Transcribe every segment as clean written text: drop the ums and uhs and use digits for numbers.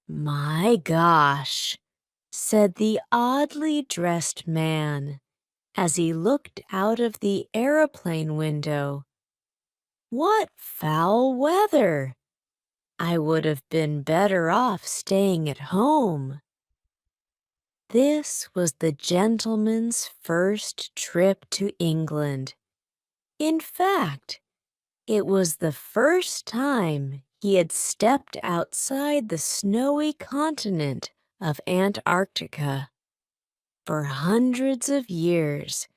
My gosh, said the oddly dressed man as he looked out of the aeroplane window. What foul weather! I would have been better off staying at home. This was the gentleman's first trip to England. In fact, it was the first time he had stepped outside the snowy continent of Antarctica. For hundreds of years,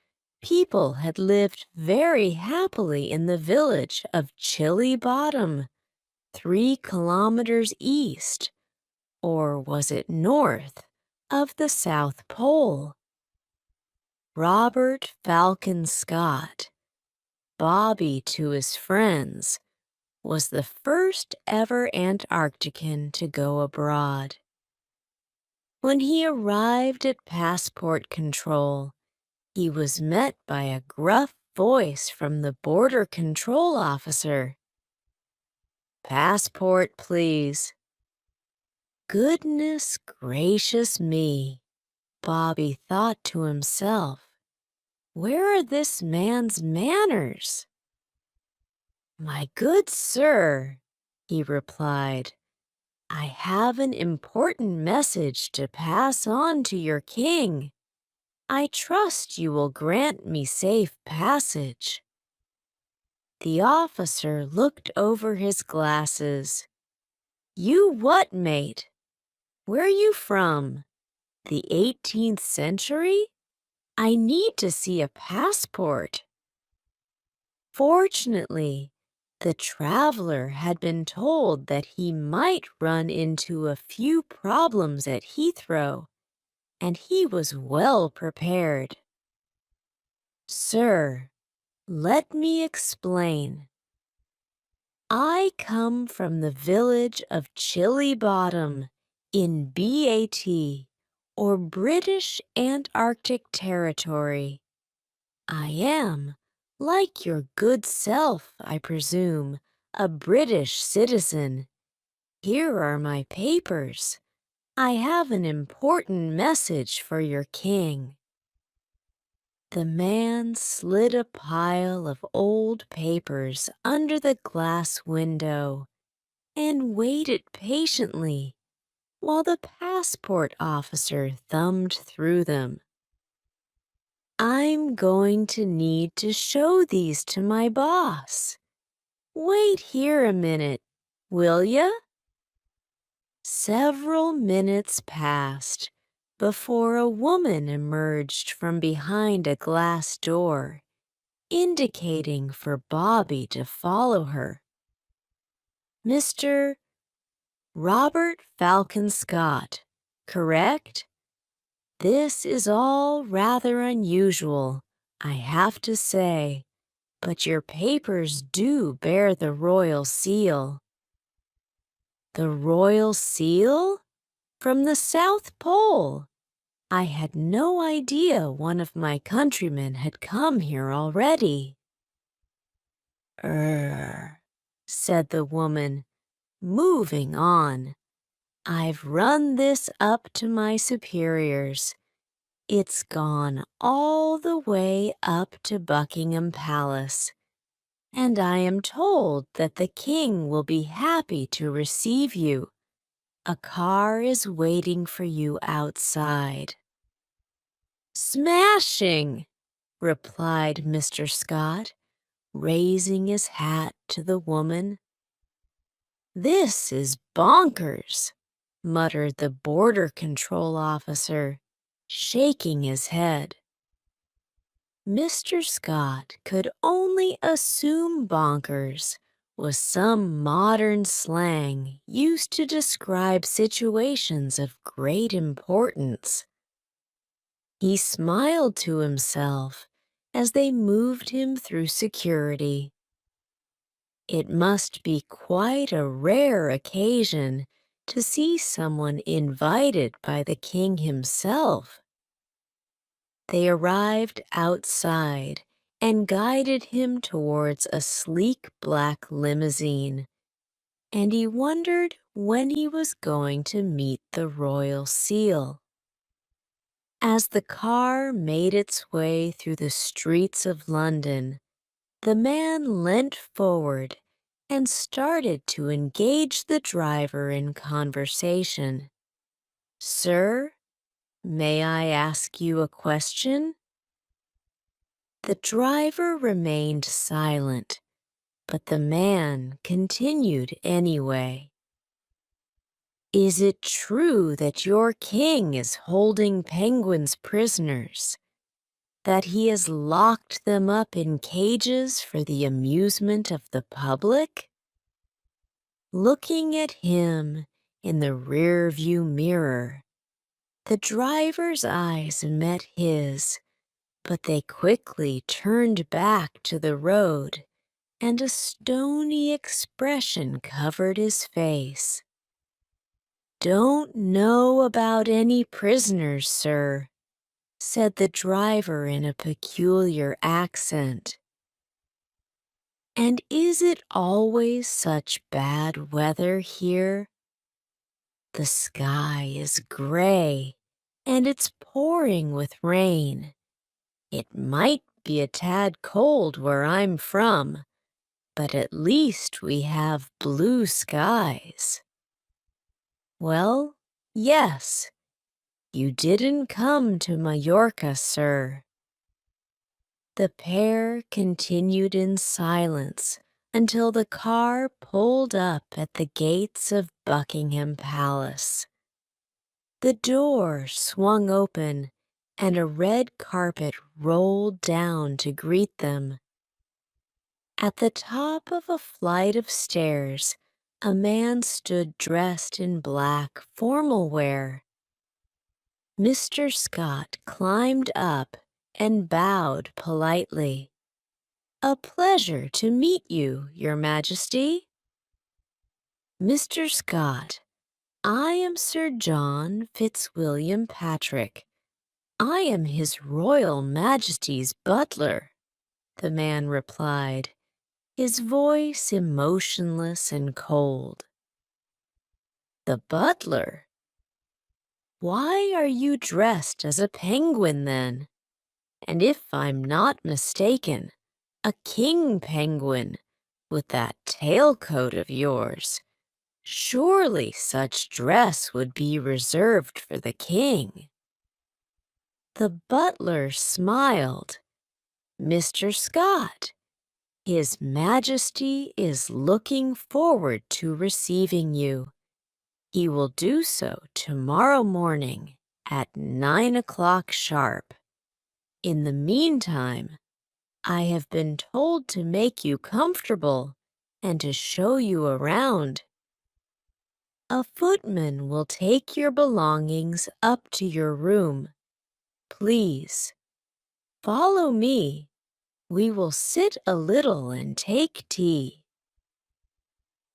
people had lived very happily in the village of Chilly Bottom, 3 kilometers east, or was it north, of the South Pole. Robert Falcon Scott, Bobby to his friends, was the first ever Antarctican to go abroad. When he arrived at passport control, he was met by a gruff voice from the border control officer. "Passport, please." Goodness gracious me, Bobby thought to himself. Where are this man's manners? "My good sir," he replied, "I have an important message to pass on to your king. I trust you will grant me safe passage." The officer looked over his glasses. "You what, mate? Where you from? The 18th century? I need to see a passport." Fortunately, the traveler had been told that he might run into a few problems at Heathrow, and he was well prepared. "Sir, let me explain. I come from the village of Chilly Bottom in BAT, or British Antarctic Territory. I am, like your good self, I presume, a British citizen. Here are my papers. I have an important message for your king." The man slid a pile of old papers under the glass window and waited patiently while the passport officer thumbed through them. "I'm going to need to show these to my boss. Wait here a minute, will ya?" Several minutes passed before a woman emerged from behind a glass door, indicating for Bobby to follow her. "Mr. Robert Falcon Scott, correct? This is all rather unusual, I have to say, but your papers do bear the royal seal." "The royal seal? From the South Pole? I had no idea one of my countrymen had come here already." Said the woman, moving on. "I've run this up to my superiors. It's gone all the way up to Buckingham Palace, and I am told that the king will be happy to receive you. A car is waiting for you outside." "Smashing!" replied Mr. Scott, raising his hat to the woman. "This is bonkers," muttered the border control officer, shaking his head. Mr. Scott could only assume bonkers was some modern slang used to describe situations of great importance. He smiled to himself as they moved him through security. It must be quite a rare occasion to see someone invited by the king himself. They arrived outside and guided him towards a sleek black limousine, and he wondered when he was going to meet the royal seal. As the car made its way through the streets of London, the man leant forward and started to engage the driver in conversation. "Sir, may I ask you a question?" The driver remained silent, but the man continued anyway. "Is it true that your king is holding penguins prisoners? That he has locked them up in cages for the amusement of the public?" Looking at him in the rearview mirror, the driver's eyes met his, but they quickly turned back to the road, and a stony expression covered his face. "Don't know about any prisoners, sir," said the driver in a peculiar accent. "And is it always such bad weather here? The sky is gray, and it's pouring with rain. It might be a tad cold where I'm from, but at least we have blue skies." "Well, yes, you didn't come to Majorca, sir." The pair continued in silence until the car pulled up at the gates of Buckingham Palace. The door swung open and a red carpet rolled down to greet them. At the top of a flight of stairs, a man stood dressed in black formal wear. Mr. Scott climbed up and bowed politely. "A pleasure to meet you, Your Majesty." "Mr. Scott, I am Sir John Fitzwilliam Patrick. I am His Royal Majesty's butler," the man replied, his voice emotionless and cold. "The butler? Why are you dressed as a penguin then? And if I'm not mistaken, a king penguin with that tailcoat of yours. Surely such dress would be reserved for the king." The butler smiled. "Mr. Scott, His Majesty is looking forward to receiving you. He will do so tomorrow morning at 9 o'clock sharp. In the meantime, I have been told to make you comfortable and to show you around. A footman will take your belongings up to your room. Please, follow me. We will sit a little and take tea."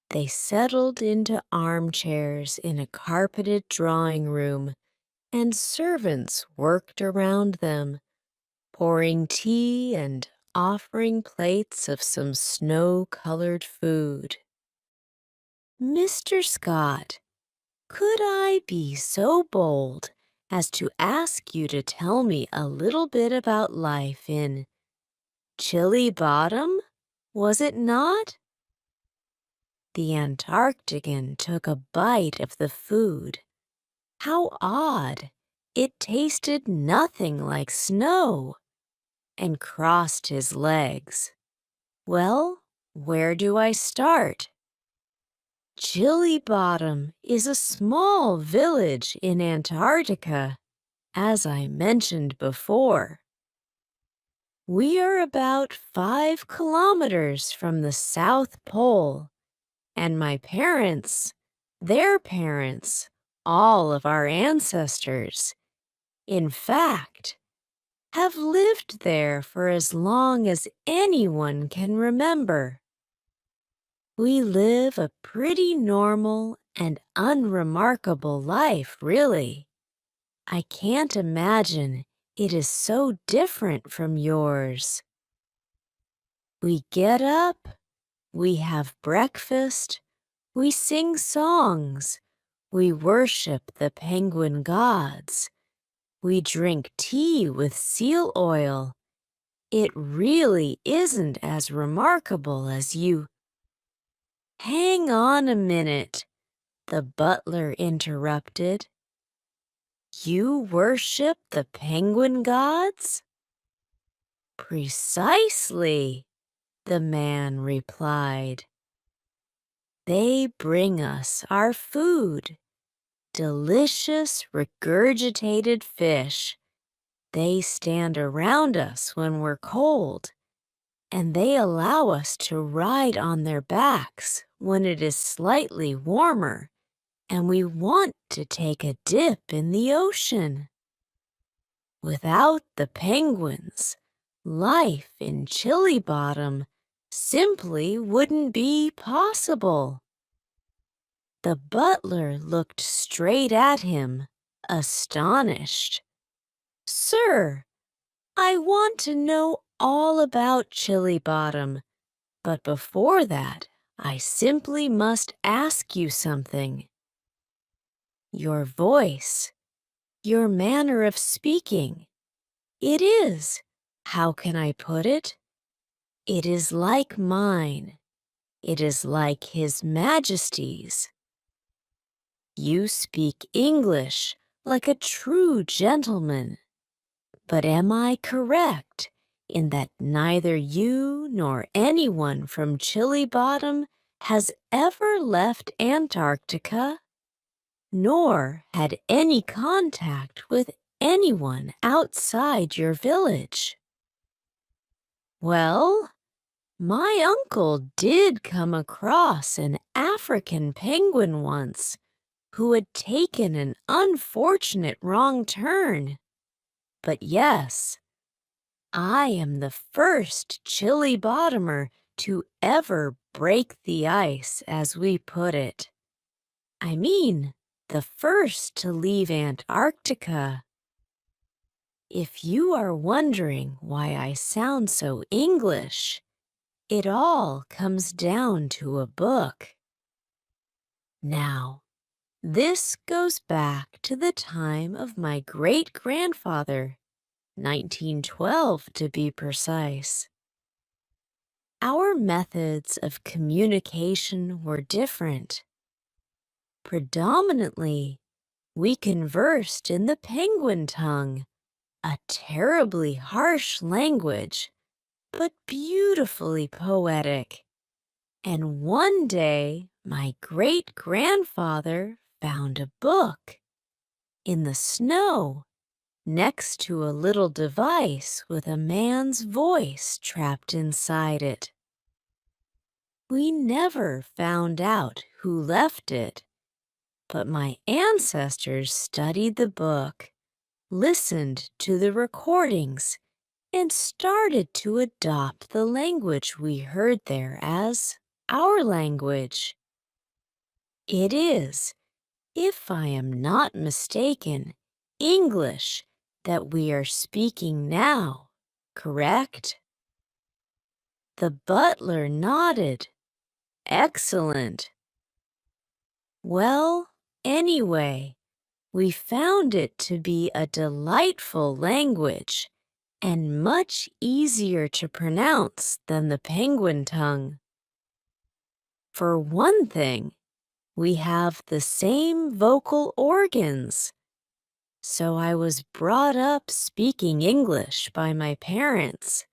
They settled into armchairs in a carpeted drawing room, and servants worked around them, pouring tea and offering plates of some snow-colored food. "Mr. Scott, could I be so bold as to ask you to tell me a little bit about life in Chilly Bottom, was it not?" The Antarctican took a bite of the food. How odd! It tasted nothing like snow, and crossed his legs. "Well, where do I start?" "Chilly Bottom is a small village in Antarctica, as I mentioned before. We are about 5 kilometers from the South Pole, and my parents, their parents, all of our ancestors, in fact, have lived there for as long as anyone can remember. We live a pretty normal and unremarkable life, really. I can't imagine it is so different from yours. We get up, we have breakfast, We sing songs. We worship the penguin gods. We drink tea with seal oil. It really isn't as remarkable as you. Hang on a minute, the butler interrupted. You worship the penguin gods? Precisely, the man replied. They bring us our food, delicious regurgitated fish. They stand around us when we're cold, and they allow us to ride on their backs when it is slightly warmer and we want to take a dip in the ocean. Without the penguins, life in Chili Bottom simply wouldn't be possible. The butler looked straight at him, astonished. Sir, I want to know all about Chili Bottom, but before that, I simply must ask you something. Your voice, your manner of speaking, it is, how can I put it? It is like mine. It is like His Majesty's. You speak English like a true gentleman. But am I correct in that neither you nor anyone from Chili Bottom has ever left Antarctica, nor had any contact with anyone outside your village? Well, my uncle did come across an African penguin once who had taken an unfortunate wrong turn. But yes, I am the first Chili Bottomer to ever break the ice, as we put it. I mean, the first to leave Antarctica. If you are wondering why I sound so English, it all comes down to a book. Now, this goes back to the time of my great-grandfather, 1912 to be precise. Our methods of communication were different. Predominantly, we conversed in the penguin tongue, a terribly harsh language, but beautifully poetic. And one day, my great-grandfather found a book in the snow next to a little device with a man's voice trapped inside it. We never found out who left it, but my ancestors studied the book, listened to the recordings, and started to adopt the language we heard there as our language. It is, if I am not mistaken, English that we are speaking now, correct? The butler nodded. Excellent. Well, anyway, we found it to be a delightful language and much easier to pronounce than the penguin tongue. For one thing, we have the same vocal organs. So I was brought up speaking English by my parents,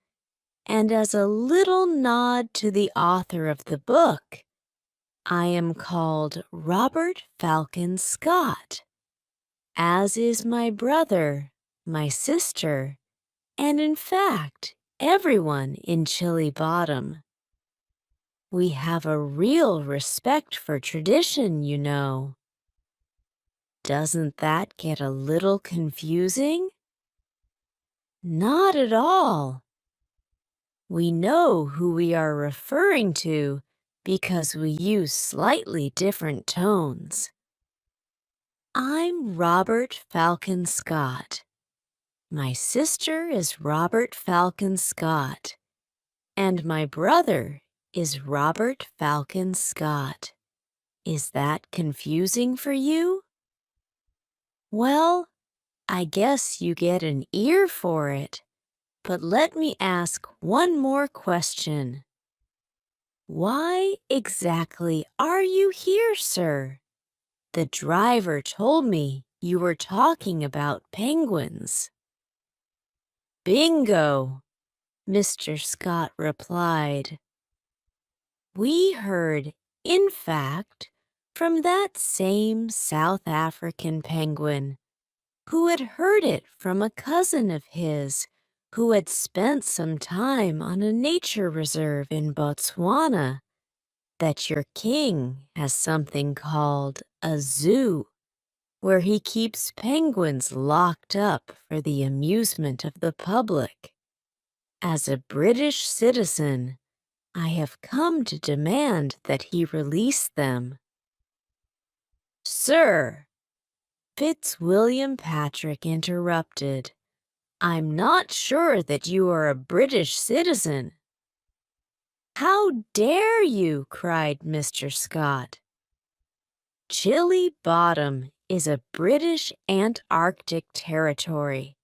and as a little nod to the author of the book, I am called Robert Falcon Scott, as is my brother, my sister, and in fact, everyone in Chili Bottom. We have a real respect for tradition, you know. Doesn't that get a little confusing? Not at all. We know who we are referring to because we use slightly different tones. I'm Robert Falcon Scott. My sister is Robert Falcon Scott, and my brother is Robert Falcon Scott. Is that confusing for you? Well, I guess you get an ear for it. But let me ask one more question. Why exactly are you here, sir? The driver told me you were talking about penguins. Bingo, Mr. Scott replied. We heard, in fact, from that same South African penguin who had heard it from a cousin of his who had spent some time on a nature reserve in Botswana, that your king has something called a zoo, where he keeps penguins locked up for the amusement of the public. As a British citizen, I have come to demand that he release them. Sir, Fitzwilliam Patrick interrupted. I'm not sure that you are a British citizen. How dare you? Cried Mr. Scott. Chilly Bottom is a British Antarctic territory.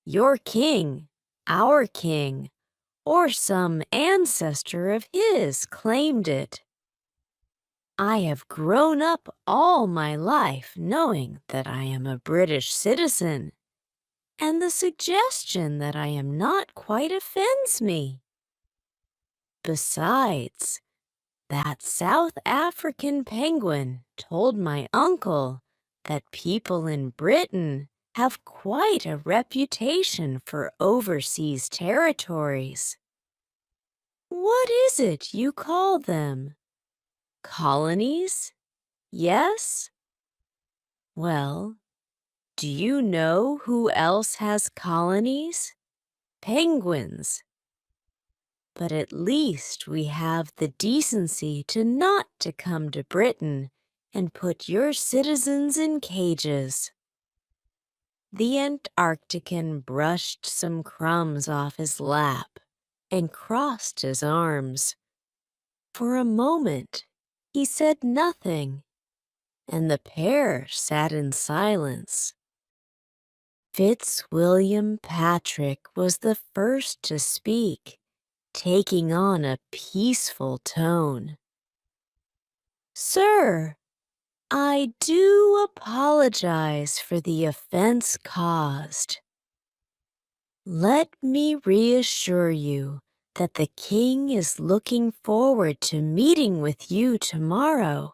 Your king, our king, or some ancestor of his claimed it. I have grown up all my life knowing that I am a British citizen, and the suggestion that I am not quite offends me. Besides, that South African penguin told my uncle that people in Britain have quite a reputation for overseas territories. What is it you call them? Colonies? Yes? Well, do you know who else has colonies? Penguins. But at least we have the decency to not to come to Britain and put your citizens in cages. The Antarctican brushed some crumbs off his lap and crossed his arms. For a moment, he said nothing, and the pair sat in silence. Fitzwilliam Patrick was the first to speak, taking on a peaceful tone. Sir, I do apologize for the offense caused. Let me reassure you that the king is looking forward to meeting with you tomorrow.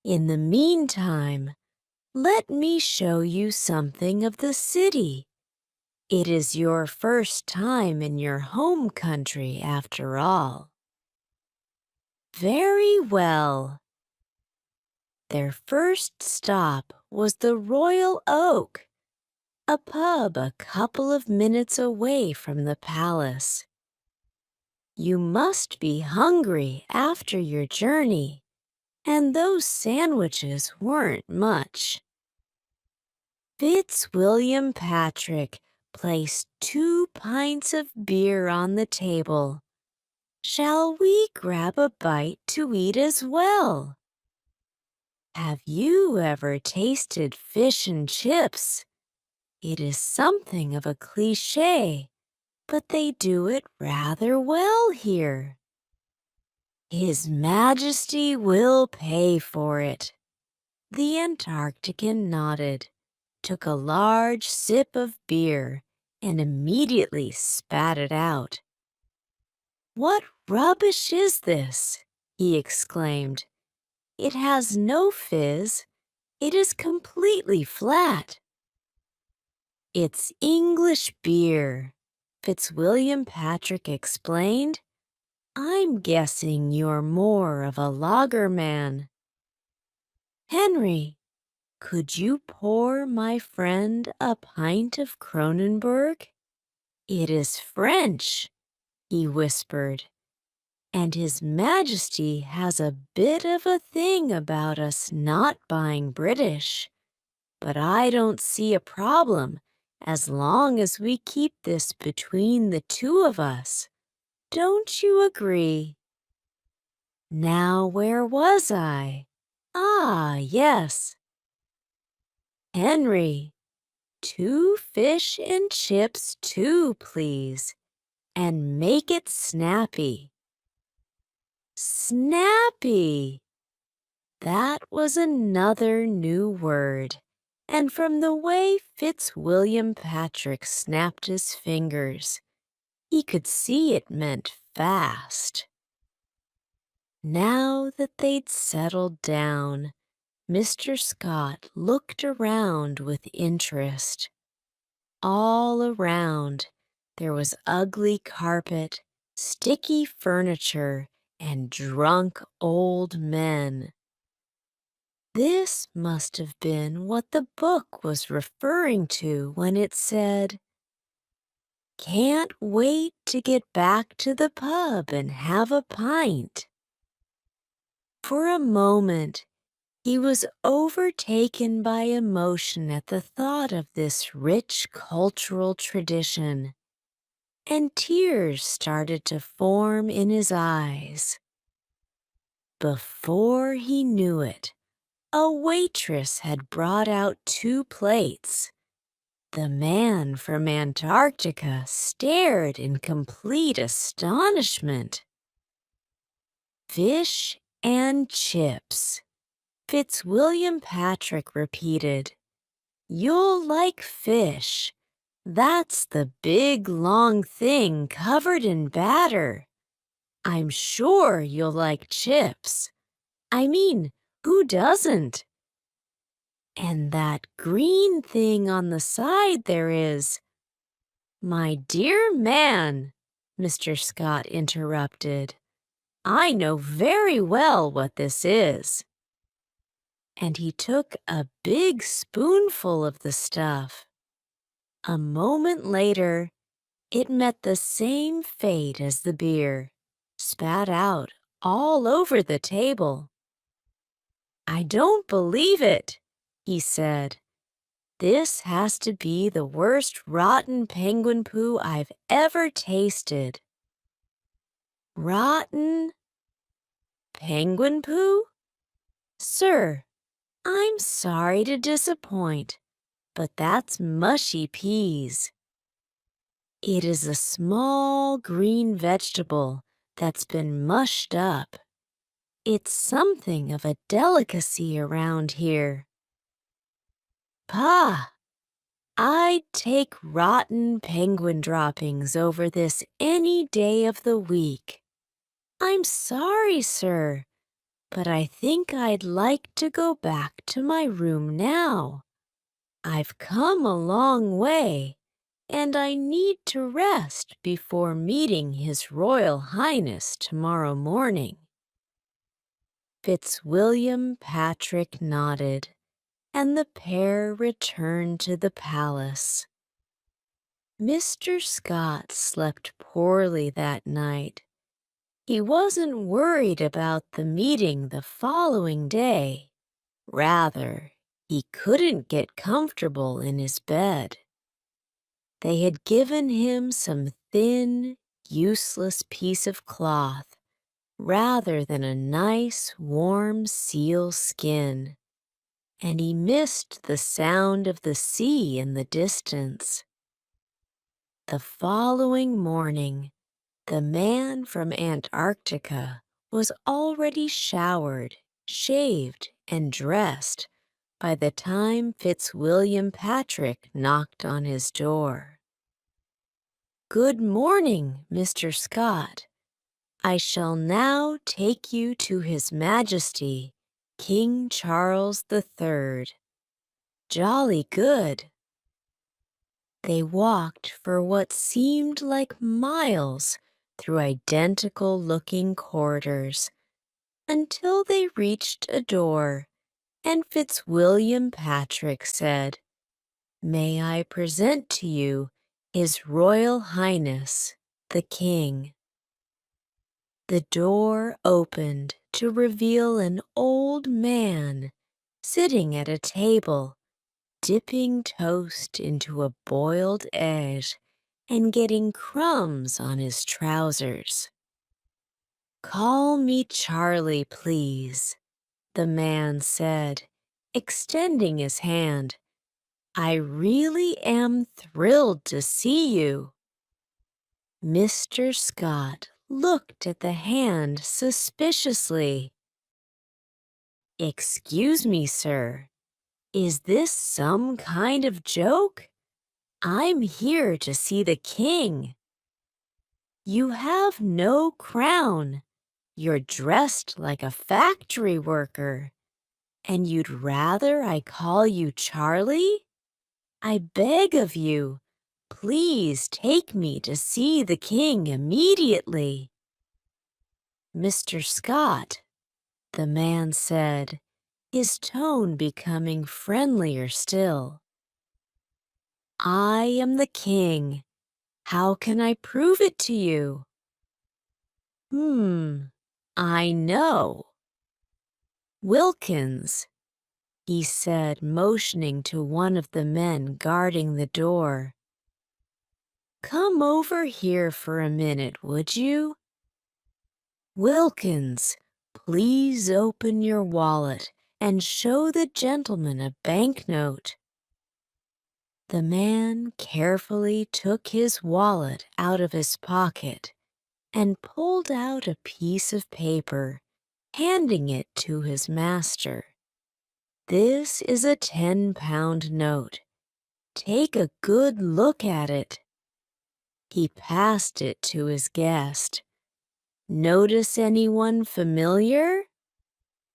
In the meantime, let me show you something of the city. It is your first time in your home country, after all. Very well. Their first stop was the Royal Oak, a pub a couple of minutes away from the palace. You must be hungry after your journey, and those sandwiches weren't much. Fitzwilliam Patrick placed 2 pints of beer on the table. Shall we grab a bite to eat as well? Have you ever tasted fish and chips? It is something of a cliché, but they do it rather well here. His Majesty will pay for it. The Antarctican nodded, took a large sip of beer, and immediately spat it out. What rubbish is this? He exclaimed. It has no fizz. It is completely flat. It's English beer, Fitzwilliam Patrick explained. I'm guessing you're more of a lager man. Henry, could you pour my friend a pint of Kronenberg? It is French, he whispered, and His Majesty has a bit of a thing about us not buying British. But I don't see a problem as long as we keep this between the two of us. Don't you agree? Now where was I? Ah, yes. Henry, 2 fish and chips too, please, and make it snappy. Snappy! That was another new word, and from the way Fitzwilliam Patrick snapped his fingers, he could see it meant fast. Now that they'd settled down, Mr. Scott looked around with interest. All around, there was ugly carpet, sticky furniture, and drunk old men. This must have been what the book was referring to when it said, "Can't wait to get back to the pub and have a pint." For a moment, he was overtaken by emotion at the thought of this rich cultural tradition, and tears started to form in his eyes. Before he knew it, a waitress had brought out 2 plates. The man from Antarctica stared in complete astonishment. "Fish and chips," Fitzwilliam Patrick repeated. "You'll like fish. That's the big long thing covered in batter. I'm sure you'll like chips. I mean, who doesn't? And that green thing on the side there is—" "My dear man," Mr. Scott interrupted, "I know very well what this is." And he took a big spoonful of the stuff. A moment later, it met the same fate as the beer, spat out all over the table. "I don't believe it," he said. "This has to be the worst rotten penguin poo I've ever tasted." "Rotten penguin poo? Sir, I'm sorry to disappoint, but that's mushy peas. It is a small green vegetable that's been mushed up. It's something of a delicacy around here." "Pah! I'd take rotten penguin droppings over this any day of the week. I'm sorry, sir, but I think I'd like to go back to my room now. I've come a long way, and I need to rest before meeting His Royal Highness tomorrow morning." Fitzwilliam Patrick nodded, and the pair returned to the palace. Mr. Scott slept poorly that night. He wasn't worried about the meeting the following day. Rather, he couldn't get comfortable in his bed. They had given him some thin, useless piece of cloth rather than a nice, warm seal skin, and he missed the sound of the sea in the distance. The following morning, the man from Antarctica was already showered, shaved, and dressed by the time Fitzwilliam Patrick knocked on his door. "Good morning, Mr. Scott. I shall now take you to His Majesty, King Charles III. Jolly good." They walked for what seemed like miles through identical-looking corridors until they reached a door, and Fitzwilliam Patrick said, "May I present to you His Royal Highness, the King?" The door opened to reveal an old man sitting at a table, dipping toast into a boiled egg and getting crumbs on his trousers. Call me Charlie, please, the man said, extending his hand. I really am thrilled to see you. Mr. Scott looked at the hand suspiciously. Excuse me, sir. Is this some kind of joke? I'm here to see the king. You have no crown. You're dressed like a factory worker. And you'd rather I call you Charlie? I beg of you, please take me to see the king immediately. Mr. Scott, the man said, his tone becoming friendlier still. I am the king. How can I prove it to you? I know. Wilkins, he said, motioning to one of the men guarding the door. Come over here for a minute, would you? Wilkins, please open your wallet and show the gentleman a banknote. The man carefully took his wallet out of his pocket and pulled out a piece of paper, handing it to his master. This is a 10-pound note. Take a good look at it. He passed it to his guest. Notice anyone familiar?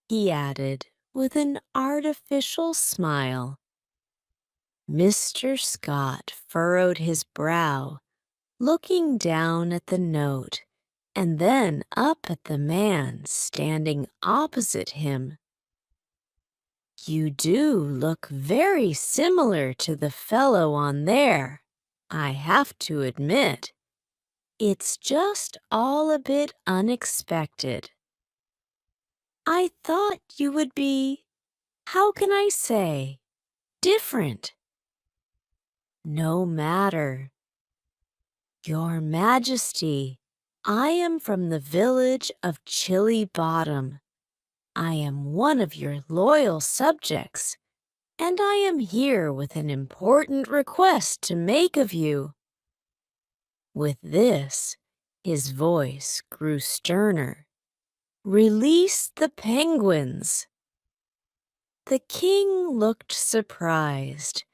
He added with an artificial smile. Mr. Scott furrowed his brow, looking down at the note and then up at the man standing opposite him. You do look very similar to the fellow on there, I have to admit. It's just all a bit unexpected. I thought you would be, how can I say, different. No matter. Your Majesty, I am from the village of Chilly Bottom. I am one of your loyal subjects, and I am here with an important request to make of you. With this, his voice grew sterner. Release the penguins. The king looked surprised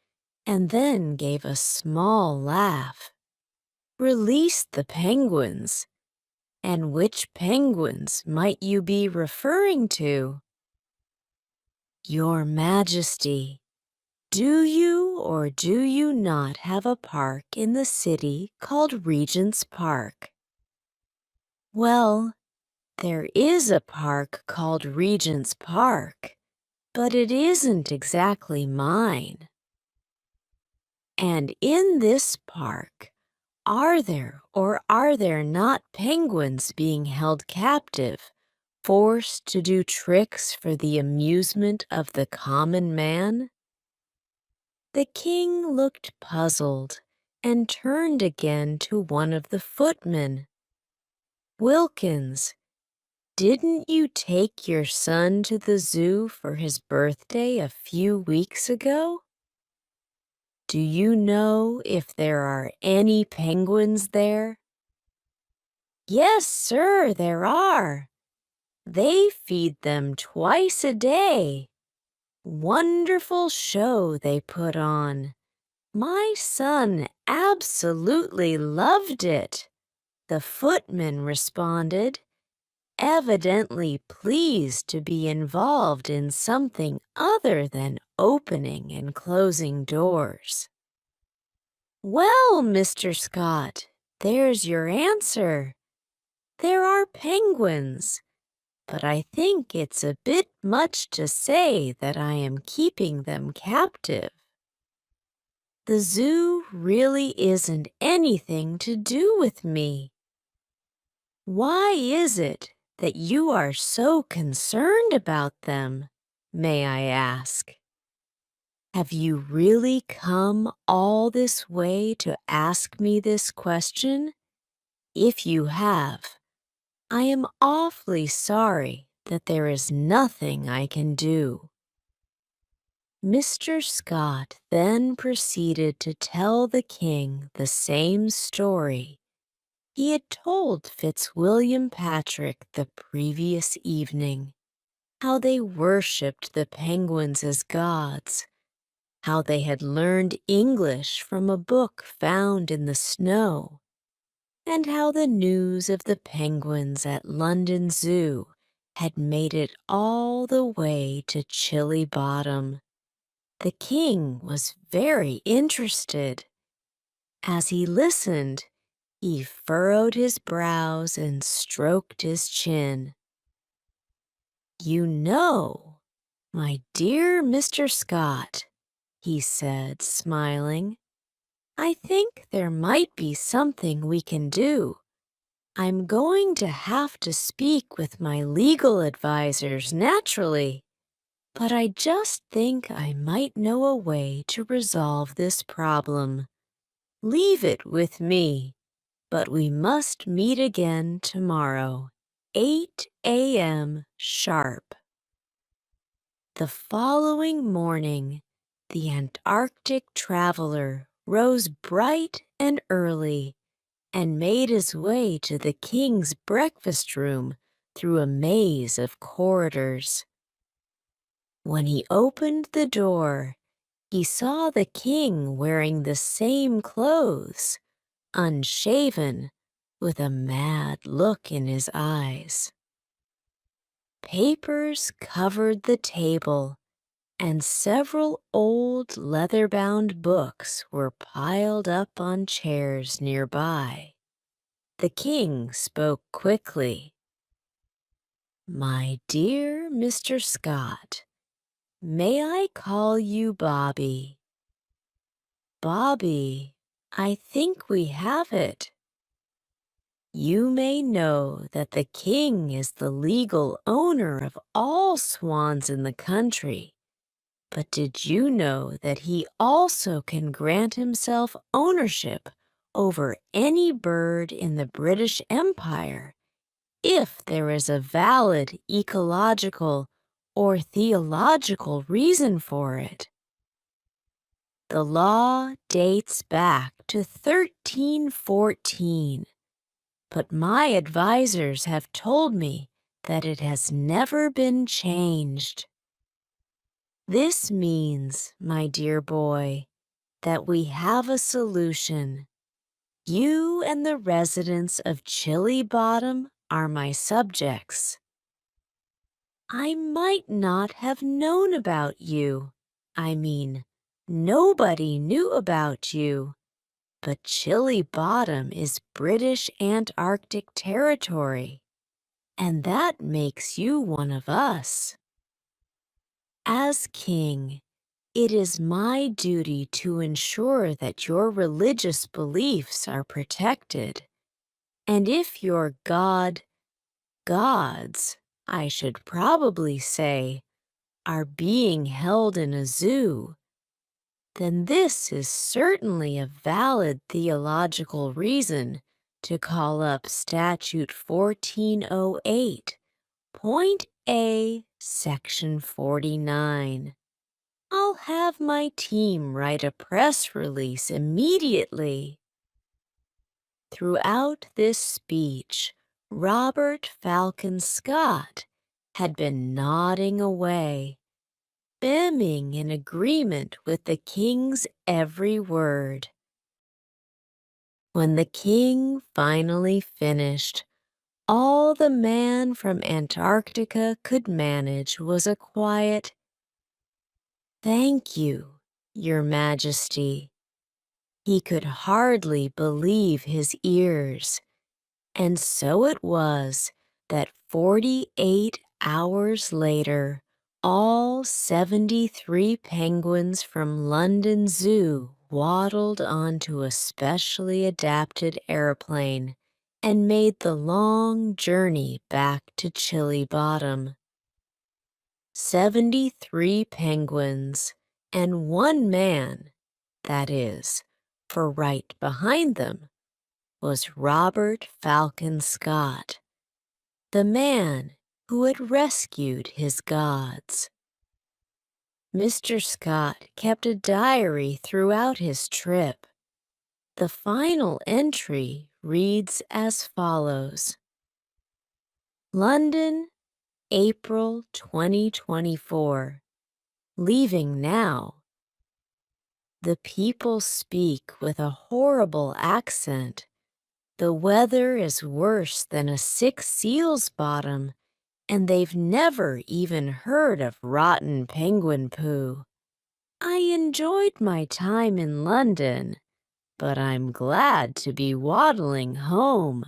and then gave a small laugh. Release the penguins? And which penguins might you be referring to? Your Majesty, do you or do you not have a park in the city called Regent's Park? Well, there is a park called Regent's Park, but it isn't exactly mine. And in this park, are there or are there not penguins being held captive, forced to do tricks for the amusement of the common man? The king looked puzzled and turned again to one of the footmen. Wilkins, didn't you take your son to the zoo for his birthday a few weeks ago? Do you know if there are any penguins there? Yes, sir, there are. They feed them twice a day. Wonderful show they put on. My son absolutely loved it, the footman responded, evidently pleased to be involved in something other than opening and closing doors. Well, Mr. Scott, there's your answer. There are penguins, but I think it's a bit much to say that I am keeping them captive. The zoo really isn't anything to do with me. Why is it that you are so concerned about them, may I ask? Have you really come all this way to ask me this question? If you have, I am awfully sorry that there is nothing I can do." Mr. Scott then proceeded to tell the king the same story he had told Fitzwilliam Patrick the previous evening, how they worshipped the penguins as gods, how they had learned English from a book found in the snow, and how the news of the penguins at London Zoo had made it all the way to Chilly Bottom. The king was very interested. As he listened, he furrowed his brows and stroked his chin. "You know, my dear Mr. Scott," he said, smiling, "I think there might be something we can do. I'm going to have to speak with my legal advisors, naturally, but I just think I might know a way to resolve this problem. Leave it with me, but we must meet again tomorrow, 8 a.m. sharp." The following morning, the Antarctic traveler rose bright and early and made his way to the king's breakfast room through a maze of corridors. When he opened the door, he saw the king wearing the same clothes, unshaven, with a mad look in his eyes. Papers covered the table, and several old leather-bound books were piled up on chairs nearby. The king spoke quickly. "My dear Mr. Scott, may I call you Bobby?" "Bobby, I think we have it." "You may know that the king is the legal owner of all swans in the country, but did you know that he also can grant himself ownership over any bird in the British Empire if there is a valid ecological or theological reason for it? The law dates back to 1314, but my advisors have told me that it has never been changed. This means, my dear boy, that we have a solution. You and the residents of Chilly Bottom are my subjects. I might not have known about you. I mean, nobody knew about you. But Chilly Bottom is British Antarctic territory, and that makes you one of us. As king, it is my duty to ensure that your religious beliefs are protected. And if your gods, I should probably say, are being held in a zoo, then this is certainly a valid theological reason to call up Statute 1408, Point A, Section 49. I'll have my team write a press release immediately. Throughout this speech, Robert Falcon Scott had been nodding away, beaming in agreement with the king's every word. When the king finally finished, all the man from Antarctica could manage was a quiet, "Thank you, Your Majesty." He could hardly believe his ears, and so it was that 48 hours later, all 73 penguins from London Zoo waddled onto a specially adapted airplane and made the long journey back to Chilly Bottom. 73 penguins and one man, that is, for right behind them was Robert Falcon Scott, the man who had rescued his gods. Mr. Scott kept a diary throughout his trip. The final entry reads as follows: London, April 2024. Leaving now. The people speak with a horrible accent. The weather is worse than a sick seal's bottom, and they've never even heard of rotten penguin poo. I enjoyed my time in London, but I'm glad to be waddling home.